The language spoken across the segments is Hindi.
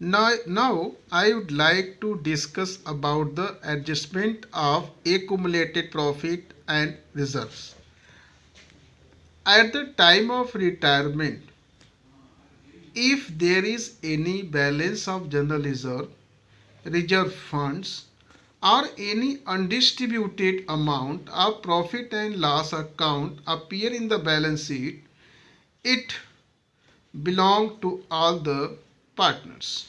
Now I would like to discuss about the adjustment of accumulated profit and reserves. At the time of retirement, if there is any balance of general reserve funds, or any undistributed amount of profit and loss account appear in the balance sheet, it belongs to all the partners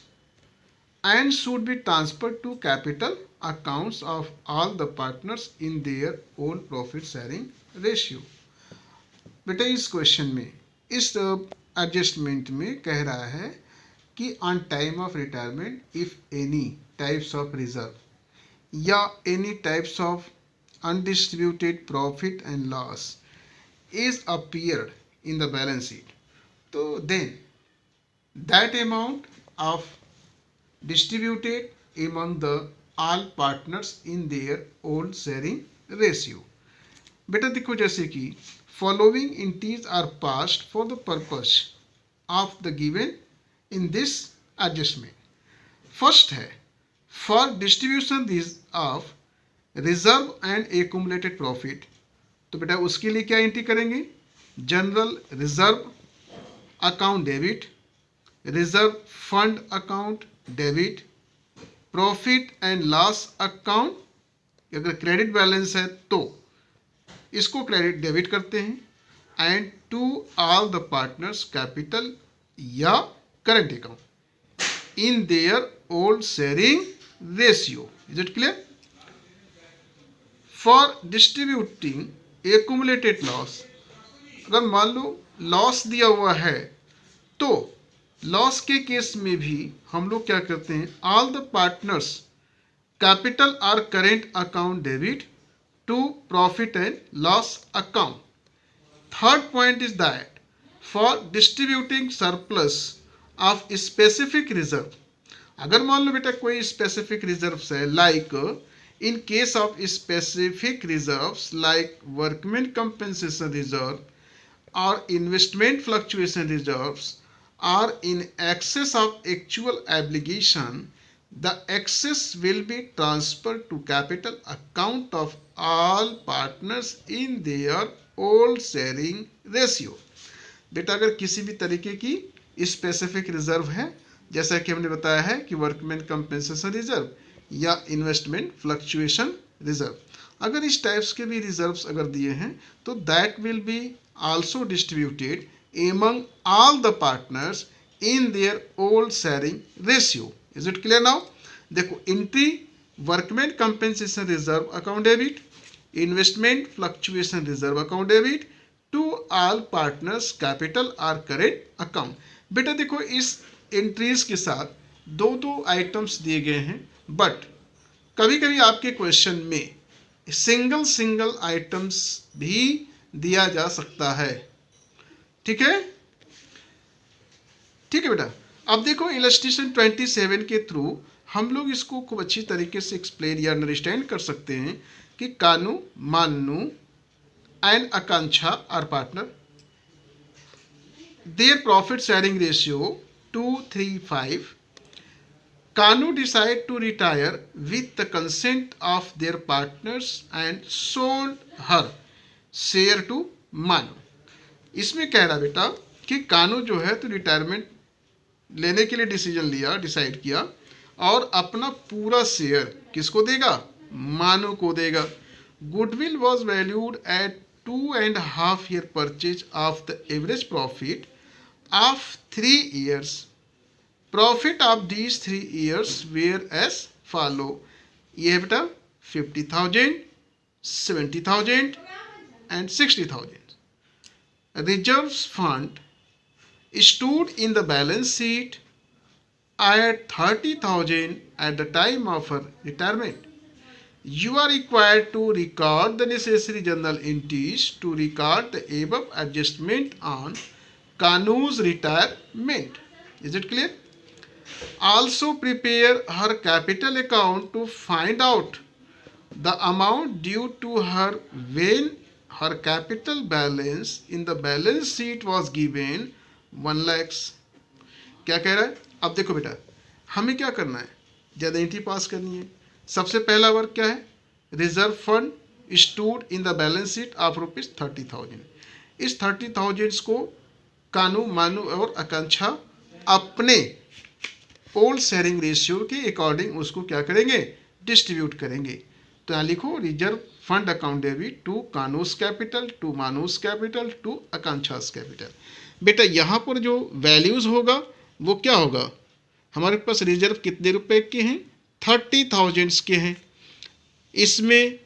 and should be transferred to capital accounts of all the partners in their own profit sharing ratio. बेटा इस क्वेश्चन में इस एडजस्टमेंट में कह रहा है कि on time of retirement if any types of reserve या any types of undistributed profit and loss is appeared in the balance sheet, so then that amount of distributed among the all partners in their own sharing ratio. बेटा देखो जैसे कि following entities are passed for the purpose of the given in this adjustment. First है for distribution of reserve and accumulated profit, तो बेटा उसके लिए क्या एंट्री करेंगे? General reserve account debit, reserve fund account debit, profit and loss account अगर क्रेडिट बैलेंस है तो इसको क्रेडिट डेबिट करते हैं, and to all the partners capital या current account in their old sharing ratio. Is it clear? For distributing accumulated loss, अगर मान लो लॉस दिया हुआ है तो लॉस के केस में भी हम लोग क्या करते हैं? ऑल द पार्टनर्स कैपिटल और current account debit to profit and loss account. Third point is that for distributing surplus of specific reserve, अगर मान लो बेटा कोई स्पेसिफिक रिजर्व है, like in case of specific reserves like workmen compensation reserve or investment fluctuation reserves are in excess of actual obligation, the excess will be transferred to capital account of all partners in their old sharing ratio. बेटा अगर किसी भी तरीके की स्पेसिफिक रिजर्व है, जैसा कि हमने बताया है कि वर्कमैन कंपेंसेशन रिजर्व या इन्वेस्टमेंट फ्लक्चुएशन रिजर्व, अगर इस टाइप्स के भी रिजर्व्स अगर दिए हैं तो that will be also distributed among all the partners in their old sharing ratio. Is it clear now? देखो entry workman compensation reserve account debit, investment fluctuation reserve account debit to all partners capital और करेंट अकाउंट. बेटा देखो इस एंट्रीज के साथ दो आइटम्स दिए गए हैं, बट कभी कभी आपके क्वेश्चन में सिंगल आइटम्स भी दिया जा सकता है. ठीक है? ठीक है बेटा. अब देखो इलस्ट्रेशन 27 के थ्रू हम लोग इसको खूब अच्छी तरीके से एक्सप्लेन या अंडरस्टैंड कर सकते हैं कि Kanu, Manu and Akanksha are partner, their profit sharing ratio 2:3:5. Kanu decided to retire with the consent of their partners and sold her share to Manu. इसमें कह रहा बेटा कि कानू जो है तो रिटायरमेंट लेने के लिए डिसाइड किया और अपना पूरा शेयर किसको देगा? मानू को देगा. Goodwill was valued at 2.5 year purchase of the average profit of 3 years. Profit of these 3 years were as follow. ये है बेटा 50,000, 70,000 and 60,000. Reserves fund stood in the balance sheet at 30,000 at the time of her retirement. You are required to record the necessary journal entries to record the above adjustment on Kanu's retirement. Is it clear? Also prepare her capital account to find out the amount due to her when her capital balance in the balance sheet was given 1 lakhs. क्या कह रहा है? अब देखो बेटा हमें क्या करना है, ज़्यादा एंट्री पास करनी है। सबसे पहला वर्क क्या है, reserve fund stored in the balance sheet of ₹30,000। इस 30,000 को कानू, मानू और आकांक्षा अपने ओल्ड शेयरिंग रेशियो के अकॉर्डिंग उसको क्या करेंगे, डिस्ट्रीब्यूट करेंगे। तो यहाँ लिखो reserve fund account debit to Kanu's capital, to Manu's capital, to Akanksha's capital. बेटा यहाँ पर जो वैल्यूज होगा वो क्या होगा, हमारे पास रिजर्व कितने रुपए के हैं, 30,000 के हैं। इसमें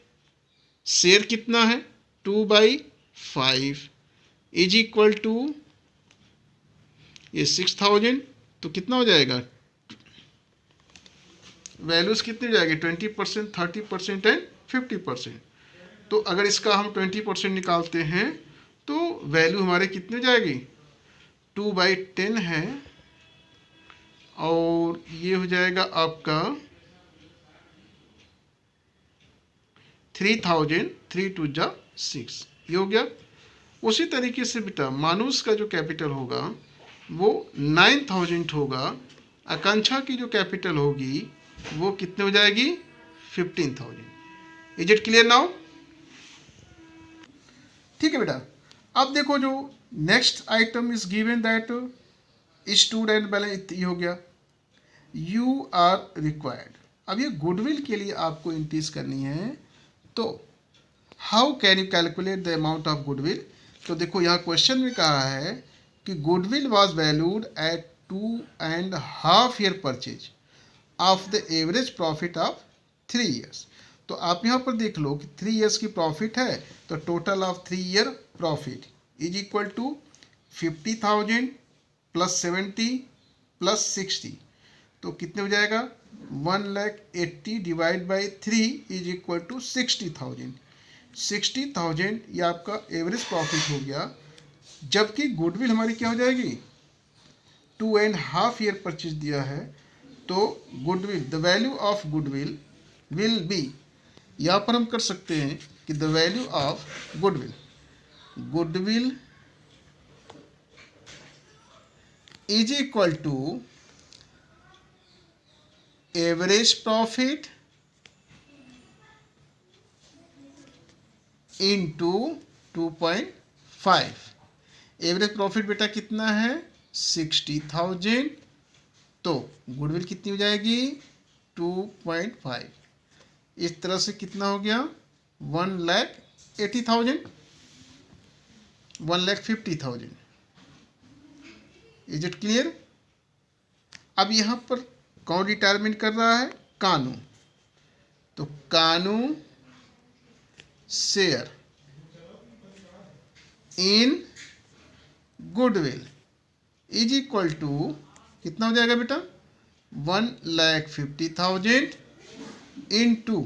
शेयर कितना है, 2/5 इज इक्वल टू ये 6,000, तो कितना हो जाएगा, वैल्यूज कितनी हो जाएगी, 20%, 30% एंड 50%। तो अगर इसका हम 20% निकालते हैं तो वैल्यू हमारे कितनी हो जाएगी, 2/10 है, और ये हो जाएगा आपका 3,000, 3 2 जा 6, ये हो गया। उसी तरीके से बेटा मानुस का जो कैपिटल होगा वो 9,000 होगा, आकांक्षा की जो कैपिटल होगी वो कितने हो जाएगी, 15,000। Is it clear now? ठीक है बेटा। अब देखो जो next item is given that student balance, ये हो गया, यू आर रिक्वायर्ड। अब ये गुडविल के लिए आपको एंट्रीज करनी है, तो how can you calculate the amount of goodwill. तो देखो यहाँ क्वेश्चन में कहा है कि goodwill was valued at 2.5 year purchase of the average profit of 3 years. तो आप यहाँ पर देख लो कि 3 ईयर्स की प्रॉफिट है, तो total of 3 year profit is equal to 50,000 + 70 + 60, तो कितने हो जाएगा, 1,80,000 divide by 3 is equal to 60,000। 60,000 ये आपका एवरेज प्रॉफिट हो गया, जबकि गुडविल हमारी क्या हो जाएगी, 2.5 ईयर परचेज दिया है, तो goodwill, the value of goodwill will be, यहाँ पर हम कर सकते हैं कि the value of goodwill is equal to average profit into 2.5। Average profit बेटा कितना है, 60,000, तो गुडविल कितनी हो जाएगी, 2.5। इस तरह से कितना हो गया, 1,80,000, 1,50,000। Is it clear? अब यहाँ पर कौन रिटायरमेंट कर रहा है, कानू, तो Kanu share in goodwill is equal to कितना हो जाएगा बेटा, 1,50,000 इंटू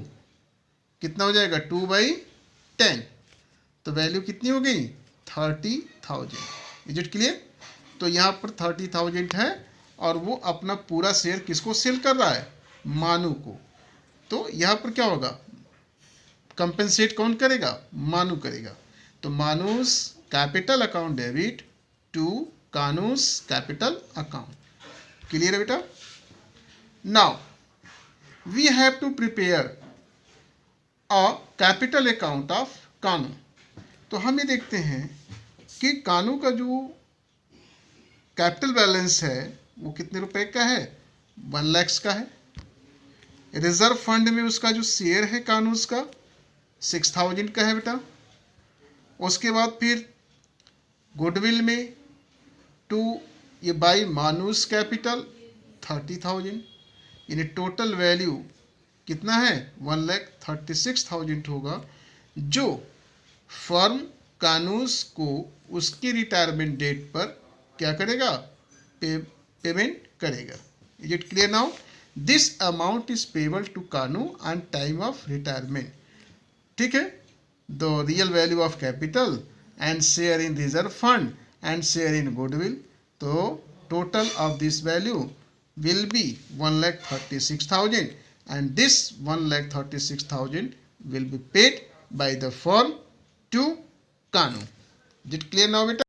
कितना हो जाएगा, 2/10, तो वैल्यू कितनी हो गई, 30,000। Is it clear? तो यहाँ पर 30,000 है, और वो अपना पूरा शेयर किसको सेल कर रहा है, मानू को। तो यहाँ पर क्या होगा, कंपेंसेट कौन करेगा, मानू करेगा। तो Manu's capital account debit to Kanu's capital account. Clear है बेटा? Now we have to prepare a capital account of Kanu. तो हम ये देखते हैं कि कानू का जो कैपिटल बैलेंस है वो कितने रुपए का है, 1 लाख का है। रिजर्व फंड में उसका जो शेयर है कानूस का 6,000 का है बेटा। उसके बाद फिर गुडविल में टू ये बाई मानूस कैपिटल 30,000, यानी टोटल वैल्यू कितना है, 1,36,000 होगा, जो फर्म कानूस को उसकी रिटायरमेंट डेट पर क्या करेगा, पेमेंट करेगा। Is it clear now? This amount is payable to Kanu on time of retirement. ठीक है, the real value of capital and share in reserve fund and share in goodwill, तो total of this value will be 1,36,000, and this 1,36,000 will be paid by the firm to Kanu. Is it clear now beta?